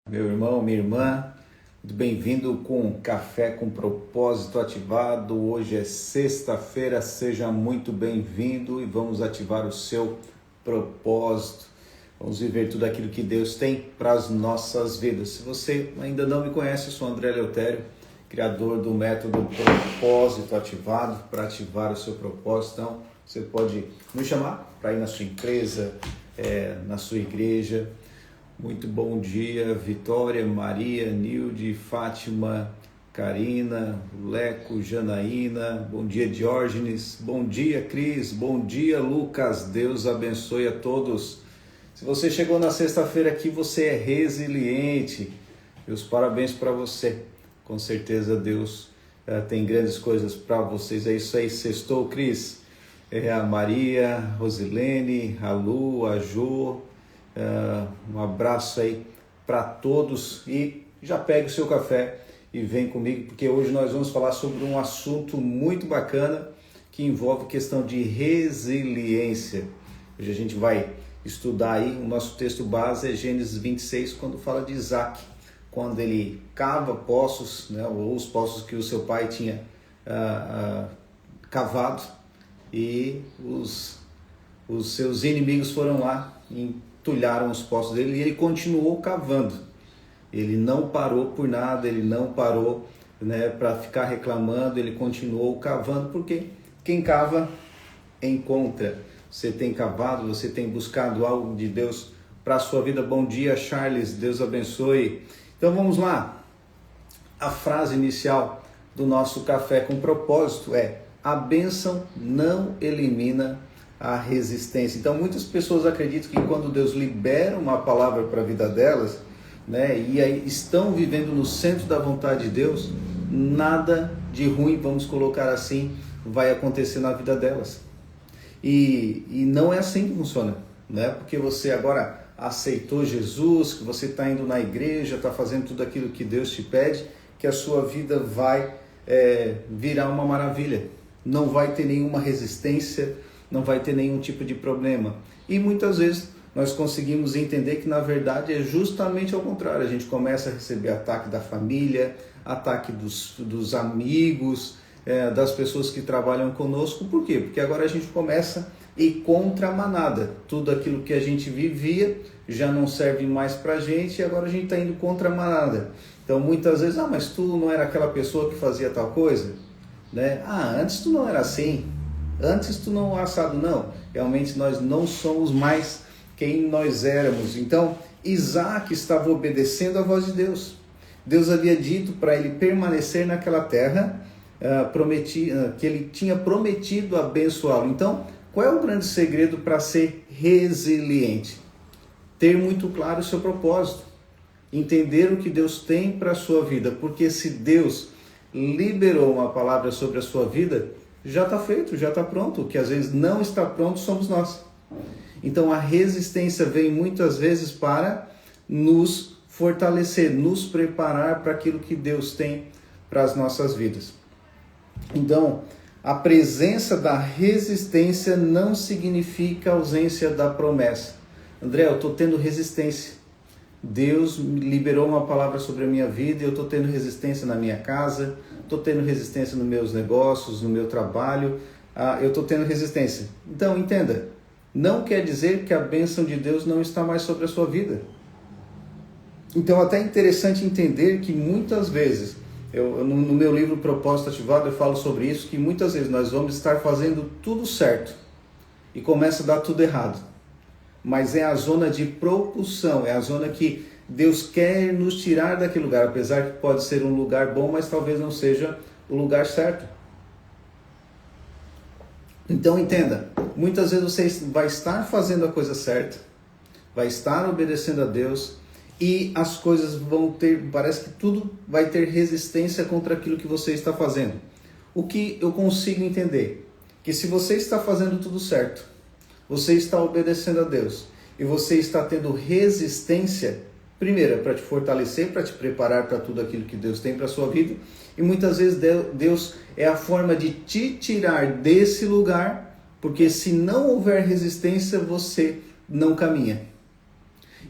Meu irmão, minha irmã, muito bem-vindo com Café com Propósito ativado. Hoje é sexta-feira, seja muito bem-vindo e vamos ativar o seu propósito. Vamos viver tudo aquilo que Deus tem para as nossas vidas. Se você ainda não me conhece, eu sou André Eleutério, criador do método Propósito Ativado, para ativar o seu propósito. Então, você pode me chamar para ir na sua empresa, na sua igreja. Muito bom dia, Vitória, Maria, Nilde, Fátima, Karina, Leco, Janaína, bom dia, Diógenes, bom dia, Cris, bom dia, Lucas, Deus abençoe a todos. Se você chegou na sexta-feira aqui, você é resiliente, meus parabéns para você, com certeza Deus tem grandes coisas para vocês, é isso aí, sextou, Cris, a Maria, Rosilene, a Lu, a Jo. Um abraço aí para todos e já pegue o seu café e vem comigo, porque hoje nós vamos falar sobre um assunto muito bacana que envolve questão de resiliência. Hoje a gente vai estudar aí, o nosso texto base é Gênesis 26, quando fala de Isaac, quando ele cava poços, né, ou os poços que o seu pai tinha cavado, e os seus inimigos foram lá entulharam os poços dele e ele continuou cavando. Ele não parou por nada, ele não parou, né, para ficar reclamando, ele continuou cavando, porque quem cava encontra. Você tem cavado, você tem buscado algo de Deus para a sua vida. Bom dia, Charles, Deus abençoe. Então vamos lá. A frase inicial do nosso Café com Propósito é: a bênção não elimina a resistência. Então muitas pessoas acreditam que quando Deus libera uma palavra para a vida delas, né, e aí estão vivendo no centro da vontade de Deus, nada de ruim, vamos colocar assim, vai acontecer na vida delas. E não é assim que funciona, né? Porque você agora aceitou Jesus, que você está indo na igreja, está fazendo tudo aquilo que Deus te pede, que a sua vida vai virar uma maravilha. Não vai ter nenhuma resistência, não vai ter nenhum tipo de problema. E muitas vezes nós conseguimos entender que na verdade é justamente ao contrário. A gente começa a receber ataque da família, ataque dos amigos, das pessoas que trabalham conosco. Por quê? Porque agora a gente começa a ir contra a manada. Tudo aquilo que a gente vivia já não serve mais pra gente e agora a gente está indo contra a manada. Então muitas vezes, mas tu não era aquela pessoa que fazia tal coisa? Né? Antes tu não era assim. Antes tu não assado, não. Realmente nós não somos mais quem nós éramos. Então, Isaac estava obedecendo a voz de Deus. Deus havia dito para ele permanecer naquela terra que ele tinha prometido abençoá-lo. Então, qual é o grande segredo para ser resiliente? Ter muito claro o seu propósito. Entender o que Deus tem para a sua vida. Porque se Deus liberou uma palavra sobre a sua vida, já está feito, já está pronto. O que às vezes não está pronto somos nós. Então a resistência vem muitas vezes para nos fortalecer, nos preparar para aquilo que Deus tem para as nossas vidas. Então, a presença da resistência não significa ausência da promessa. André, eu estou tendo resistência. Deus liberou uma palavra sobre a minha vida e eu estou tendo resistência na minha casa, estou tendo resistência nos meus negócios, no meu trabalho, eu estou tendo resistência. Então, entenda, não quer dizer que a bênção de Deus não está mais sobre a sua vida. Então, até é interessante entender que muitas vezes, no meu livro Propósito Ativado, eu falo sobre isso, que muitas vezes nós vamos estar fazendo tudo certo e começa a dar tudo errado. Mas é a zona de propulsão, é a zona que Deus quer nos tirar daquele lugar, apesar que pode ser um lugar bom, mas talvez não seja o lugar certo. Então entenda, muitas vezes você vai estar fazendo a coisa certa, vai estar obedecendo a Deus e as coisas vão ter, parece que tudo vai ter resistência contra aquilo que você está fazendo. O que eu consigo entender? Que se você está fazendo tudo certo, você está obedecendo a Deus e você está tendo resistência, primeiro é para te fortalecer, para te preparar para tudo aquilo que Deus tem para a sua vida, e muitas vezes Deus é a forma de te tirar desse lugar, porque se não houver resistência, você não caminha.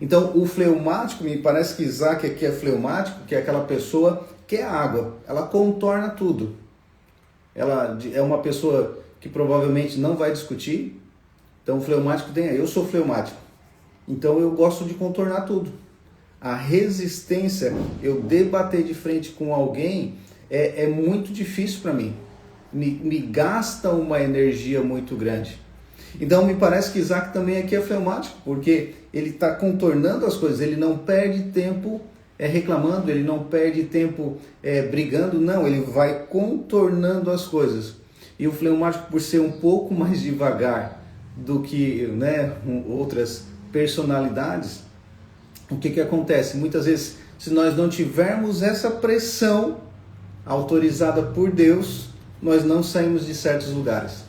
Então, o fleumático, me parece que Isaac aqui é fleumático, que é aquela pessoa que é água, ela contorna tudo. Ela é uma pessoa que provavelmente não vai discutir. Então, o fleumático tem, eu sou fleumático, então eu gosto de contornar tudo. A resistência, eu debater de frente com alguém, é muito difícil para mim. Me gasta uma energia muito grande. Então me parece que Isaac também aqui é fleumático, porque ele está contornando as coisas, ele não perde tempo reclamando, ele não perde tempo brigando, não, ele vai contornando as coisas. E o fleumático, por ser um pouco mais devagar do que, né, outras personalidades, o que acontece? Muitas vezes, se nós não tivermos essa pressão autorizada por Deus, nós não saímos de certos lugares.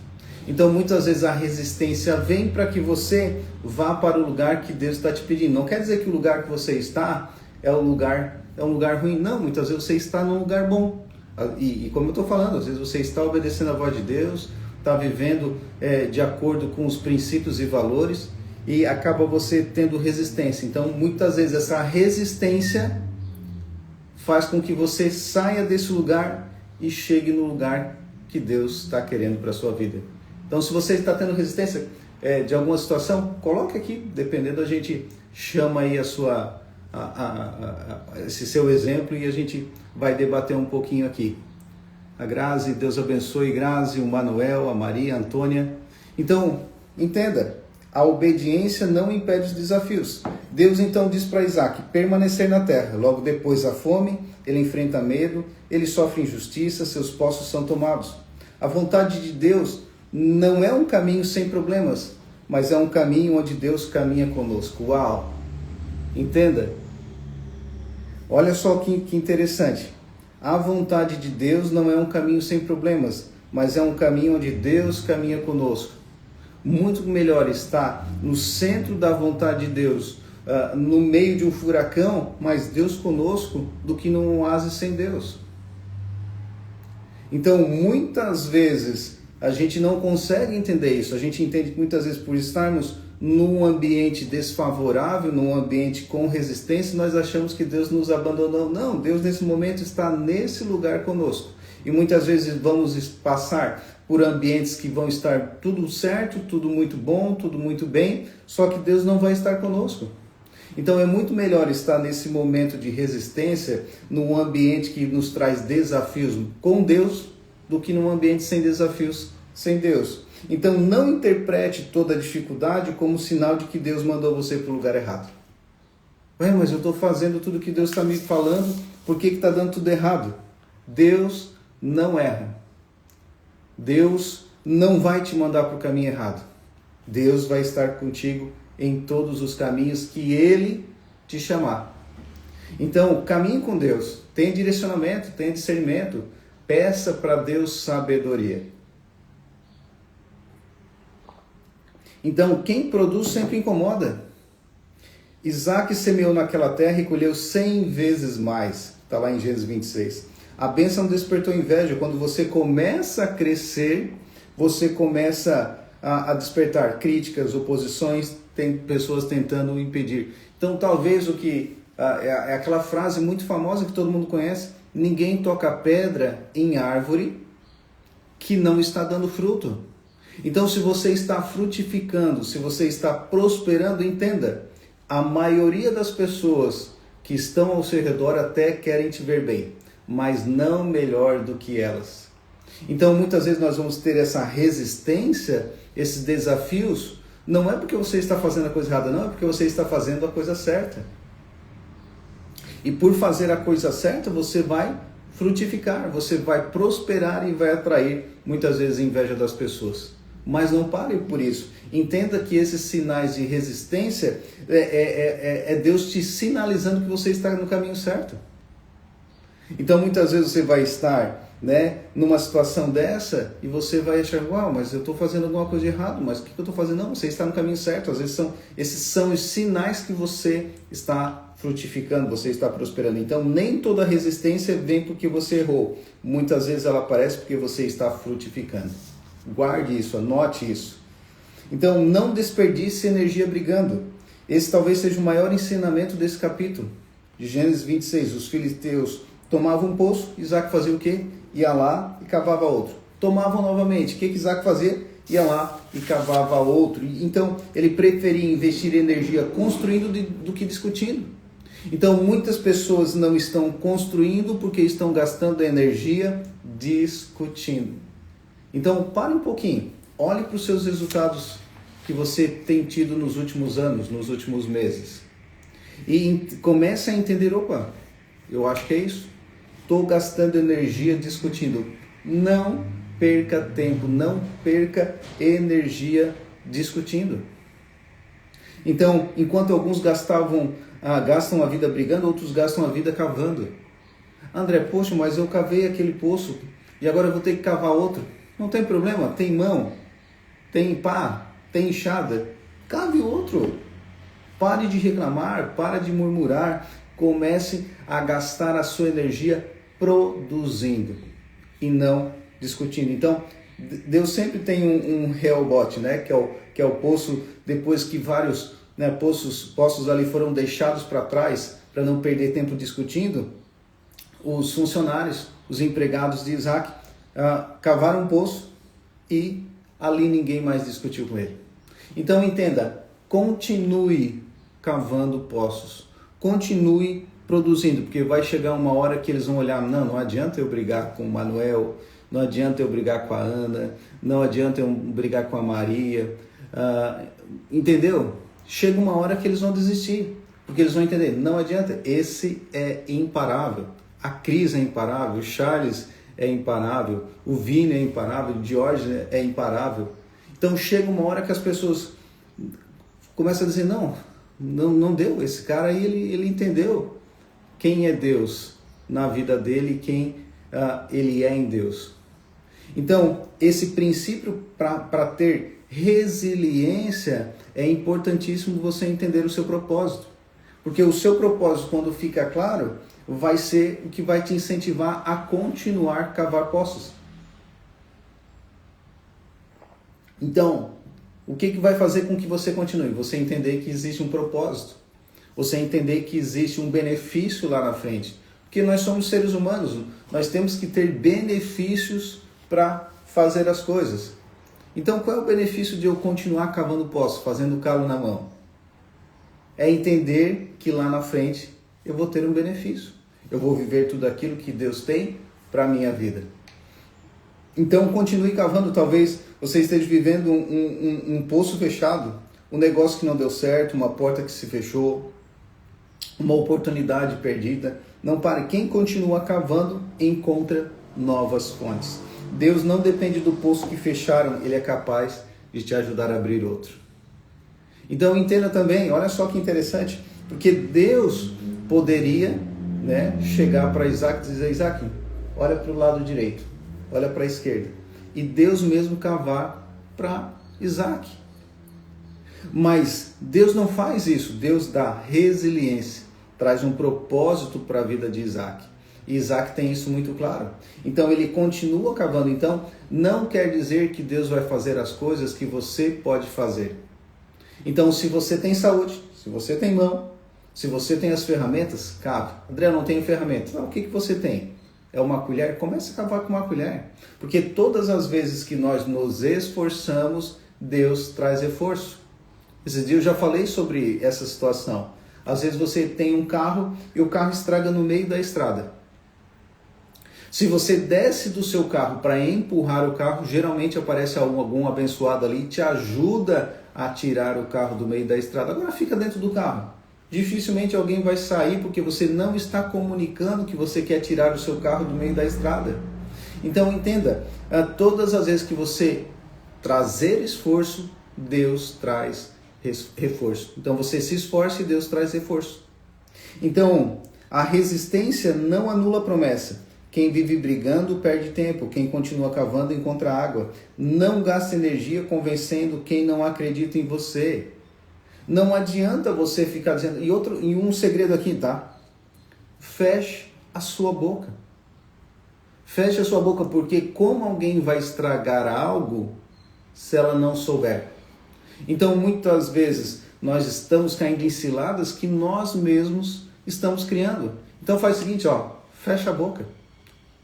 Então, muitas vezes a resistência vem para que você vá para o lugar que Deus está te pedindo. Não quer dizer que o lugar que você está é um lugar ruim. Não, muitas vezes você está num lugar bom. E como eu estou falando, às vezes você está obedecendo a voz de Deus, está vivendo de acordo com os princípios e valores, e acaba você tendo resistência. Então, muitas vezes essa resistência faz com que você saia desse lugar e chegue no lugar que Deus está querendo para a sua vida. Então, se você está tendo resistência de alguma situação, coloque aqui, dependendo, a gente chama aí esse seu exemplo e a gente vai debater um pouquinho aqui. A Grazi, Deus abençoe, Grazi, o Manuel, a Maria, a Antônia. Então, entenda, a obediência não impede os desafios. Deus então diz para Isaac permanecer na terra. Logo depois a fome, ele enfrenta medo, ele sofre injustiça, seus poços são tomados. A vontade de Deus não é um caminho sem problemas, mas é um caminho onde Deus caminha conosco. Uau! Entenda? Olha só que interessante. A vontade de Deus não é um caminho sem problemas, mas é um caminho onde Deus caminha conosco. Muito melhor estar no centro da vontade de Deus, no meio de um furacão, mas Deus conosco, do que num oásis sem Deus. Então, muitas vezes, a gente não consegue entender isso. A gente entende que muitas vezes, por estarmos num ambiente desfavorável, num ambiente com resistência, nós achamos que Deus nos abandonou. Não, Deus nesse momento está nesse lugar conosco. E muitas vezes vamos passar por ambientes que vão estar tudo certo, tudo muito bom, tudo muito bem, só que Deus não vai estar conosco. Então é muito melhor estar nesse momento de resistência, num ambiente que nos traz desafios com Deus, do que num ambiente sem desafios sem Deus. Então não interprete toda a dificuldade como sinal de que Deus mandou você para o lugar errado. Ué, mas eu estou fazendo tudo que Deus está me falando, por que está dando tudo errado? Deus não erra. Deus não vai te mandar para o caminho errado. Deus vai estar contigo em todos os caminhos que Ele te chamar. Então, caminhe com Deus. Tenha direcionamento, tenha discernimento. Peça para Deus sabedoria. Então, quem produz sempre incomoda. Isaac semeou naquela terra e colheu 100 vezes mais. Está lá em Gênesis 26. A bênção despertou inveja. Quando você começa a crescer, você começa a despertar críticas, oposições, tem pessoas tentando impedir. Então, talvez é aquela frase muito famosa que todo mundo conhece: ninguém toca pedra em árvore que não está dando fruto. Então, se você está frutificando, se você está prosperando, entenda, a maioria das pessoas que estão ao seu redor até querem te ver bem, mas não melhor do que elas. Então, muitas vezes nós vamos ter essa resistência, esses desafios, não é porque você está fazendo a coisa errada, não, é porque você está fazendo a coisa certa. E por fazer a coisa certa, você vai frutificar, você vai prosperar e vai atrair, muitas vezes, a inveja das pessoas. Mas não pare por isso. Entenda que esses sinais de resistência é Deus te sinalizando que você está no caminho certo. Então, muitas vezes você vai estar, numa situação dessa e você vai achar: uau, mas eu estou fazendo alguma coisa de errado, mas o que eu estou fazendo? Não, você está no caminho certo. Às vezes esses são os sinais que você está frutificando, você está prosperando. Então, nem toda resistência vem porque você errou. Muitas vezes ela aparece porque você está frutificando. Guarde isso, anote isso. Então, não desperdice energia brigando. Esse talvez seja o maior ensinamento desse capítulo, de Gênesis 26. Os filisteus tomavam um poço, Isaac fazia o quê? Ia lá e cavava outro. Tomavam novamente, o que Isaac fazia? Ia lá e cavava outro. Então, ele preferia investir energia construindo do que discutindo. Então, muitas pessoas não estão construindo porque estão gastando energia discutindo. Então, pare um pouquinho. Olhe para os seus resultados que você tem tido nos últimos anos, nos últimos meses. E comece a entender, opa, eu acho que é isso. Estou gastando energia discutindo. Não perca tempo, não perca energia discutindo. Então, enquanto alguns gastam a vida brigando, outros gastam a vida cavando. André, poxa, mas eu cavei aquele poço e agora eu vou ter que cavar outro. Não tem problema, tem mão, tem pá, tem enxada. Cave outro. Pare de reclamar, pare de murmurar. Comece a gastar a sua energia produzindo e não discutindo. Então, Deus sempre tem um Rehoboth, né? que é o poço, depois que vários poços ali foram deixados para trás, para não perder tempo discutindo, os funcionários, os empregados de Isaac, cavaram um poço e ali ninguém mais discutiu com ele. Então entenda, continue cavando poços, continue produzindo, porque vai chegar uma hora que eles vão olhar, não adianta eu brigar com o Manuel, não adianta eu brigar com a Ana, não adianta eu brigar com a Maria, entendeu? Chega uma hora que eles vão desistir, porque eles vão entender, não adianta, esse é imparável, a Cris é imparável, o Charles é imparável, o Vini é imparável, o George é imparável. Então chega uma hora que as pessoas começam a dizer, não deu, esse cara aí ele entendeu quem é Deus na vida dele e quem ele é em Deus. Então esse princípio para ter resiliência é importantíssimo você entender o seu propósito, porque o seu propósito, quando fica claro, vai ser o que vai te incentivar a continuar a cavar poços. Então, o que vai fazer com que você continue? Você entender que existe um propósito. Você entender que existe um benefício lá na frente. Porque nós somos seres humanos, nós temos que ter benefícios para fazer as coisas. Então, qual é o benefício de eu continuar cavando poços, fazendo calo na mão? É entender que lá na frente eu vou ter um benefício. Eu vou viver tudo aquilo que Deus tem para a minha vida. Então continue cavando. Talvez você esteja vivendo um poço fechado, um negócio que não deu certo, uma porta que se fechou, uma oportunidade perdida. Não pare. Quem continua cavando encontra novas fontes. Deus não depende do poço que fecharam, Ele é capaz de te ajudar a abrir outro. Então entenda também, olha só que interessante, porque Deus poderia chegar para Isaac e dizer, Isaac, olha para o lado direito, olha para a esquerda. E Deus mesmo cavar para Isaac. Mas Deus não faz isso, Deus dá resiliência, traz um propósito para a vida de Isaac. E Isaac tem isso muito claro. Então ele continua cavando. Então não quer dizer que Deus vai fazer as coisas que você pode fazer. Então se você tem saúde, se você tem mão, se você tem as ferramentas, cave. André, eu não tenho ferramentas. O que você tem? É uma colher? Comece a cavar com uma colher. Porque todas as vezes que nós nos esforçamos, Deus traz reforço. Esses dias eu já falei sobre essa situação. Às vezes você tem um carro e o carro estraga no meio da estrada. Se você desce do seu carro para empurrar o carro, geralmente aparece algum abençoado ali e te ajuda a tirar o carro do meio da estrada. Agora fica dentro do carro. Dificilmente alguém vai sair porque você não está comunicando que você quer tirar o seu carro do meio da estrada. Então entenda, todas as vezes que você trazer esforço, Deus traz reforço. Então você se esforça e Deus traz reforço. Então a resistência não anula a promessa. Quem vive brigando perde tempo, quem continua cavando encontra água. Não gasta energia convencendo quem não acredita em você. Não adianta você ficar dizendo... E um segredo aqui, tá? Feche a sua boca. Feche a sua boca, porque como alguém vai estragar algo se ela não souber? Então, muitas vezes, nós estamos caindo em ciladas que nós mesmos estamos criando. Então faz o seguinte, fecha a boca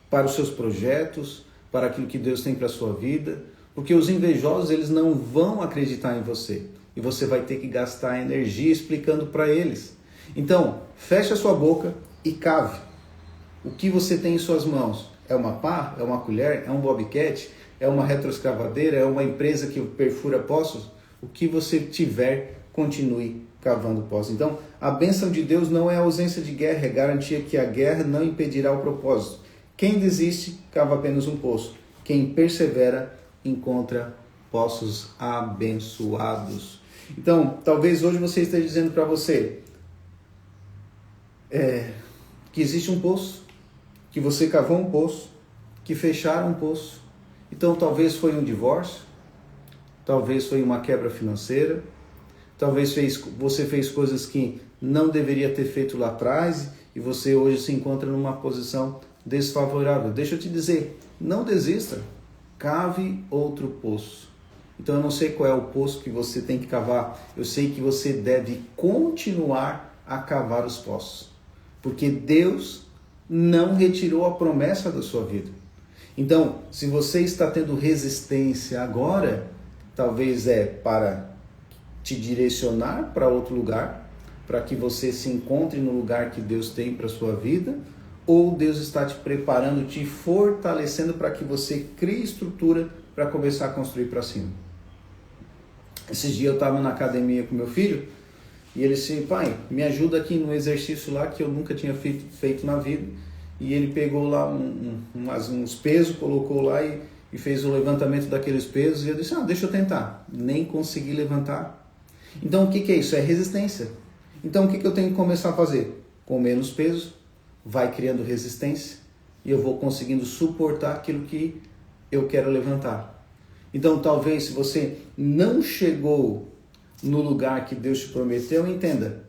para os seus projetos, para aquilo que Deus tem para a sua vida, porque os invejosos, eles não vão acreditar em você. E você vai ter que gastar energia explicando para eles. Então, fecha a sua boca e cave. O que você tem em suas mãos? É uma pá? É uma colher? É um bobcat? É uma retroescavadeira? É uma empresa que perfura poços? O que você tiver, continue cavando poços. Então, a bênção de Deus não é a ausência de guerra, é garantia que a guerra não impedirá o propósito. Quem desiste, cava apenas um poço. Quem persevera, encontra poços abençoados. Então, talvez hoje você esteja dizendo para você que existe um poço, que você cavou um poço, que fecharam um poço. Então, talvez foi um divórcio, talvez foi uma quebra financeira, talvez você fez coisas que não deveria ter feito lá atrás e você hoje se encontra numa posição desfavorável. Deixa eu te dizer, não desista, cave outro poço. Então eu não sei qual é o poço que você tem que cavar, eu sei que você deve continuar a cavar os poços, porque Deus não retirou a promessa da sua vida. Então, se você está tendo resistência agora, talvez para te direcionar para outro lugar, para que você se encontre no lugar que Deus tem para a sua vida, ou Deus está te preparando, te fortalecendo para que você crie estrutura para começar a construir para cima. Esses dias eu estava na academia com meu filho e ele disse, pai, me ajuda aqui no exercício lá que eu nunca tinha feito na vida. E ele pegou lá uns pesos, colocou lá e fez o levantamento daqueles pesos e eu disse, deixa eu tentar. Nem consegui levantar. Então o que é isso? É resistência. Então o que eu tenho que começar a fazer? Com menos peso, vai criando resistência e eu vou conseguindo suportar aquilo que eu quero levantar. Então talvez se você não chegou no lugar que Deus te prometeu, entenda.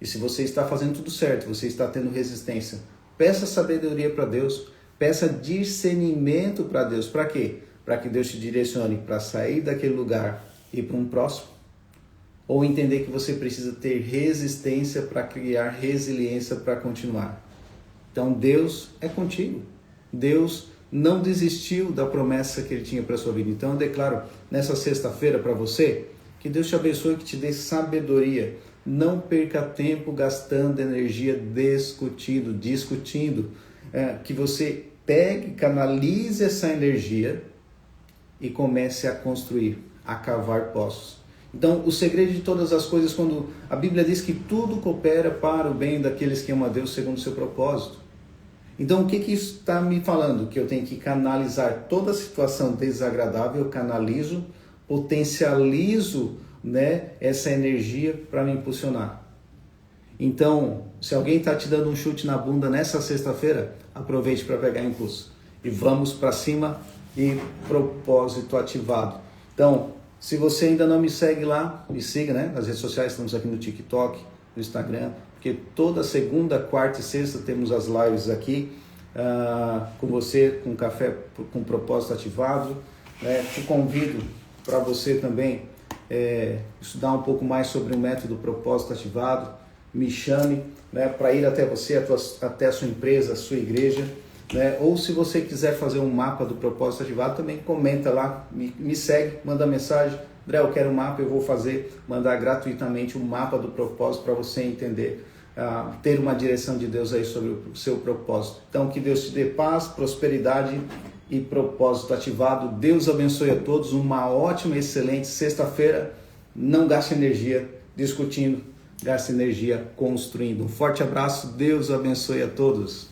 E se você está fazendo tudo certo, você está tendo resistência, peça sabedoria para Deus, peça discernimento para Deus. Para quê? Para que Deus te direcione para sair daquele lugar e ir para um próximo. Ou entender que você precisa ter resistência para criar resiliência para continuar. Então Deus é contigo. Deus não desistiu da promessa que Ele tinha para a sua vida. Então eu declaro nessa sexta-feira para você, que Deus te abençoe, que te dê sabedoria. Não perca tempo gastando energia discutindo. Que você pegue, canalize essa energia e comece a construir, a cavar poços. Então, o segredo de todas as coisas, quando a Bíblia diz que tudo coopera para o bem daqueles que amam a Deus segundo o seu propósito. Então, o que isso está me falando? Que eu tenho que canalizar toda a situação desagradável, eu canalizo, potencializo, essa energia para me impulsionar. Então, se alguém está te dando um chute na bunda nessa sexta-feira, aproveite para pegar impulso. E vamos para cima e propósito ativado. Então, se você ainda não me segue lá, me siga, nas redes sociais, estamos aqui no TikTok, no Instagram, porque toda segunda, quarta e sexta temos as lives aqui com você, com café com propósito ativado. Te convido para você também estudar um pouco mais sobre o método propósito ativado. Me chame para ir até você, até a sua empresa, a sua igreja. Ou se você quiser fazer um mapa do propósito ativado, também comenta lá, me segue, manda mensagem. André, eu quero um mapa, eu vou mandar gratuitamente um mapa do propósito para você entender, ter uma direção de Deus aí sobre o seu propósito. Então, que Deus te dê paz, prosperidade e propósito ativado. Deus abençoe a todos, uma ótima, excelente sexta-feira. Não gaste energia discutindo, gaste energia construindo. Um forte abraço, Deus abençoe a todos.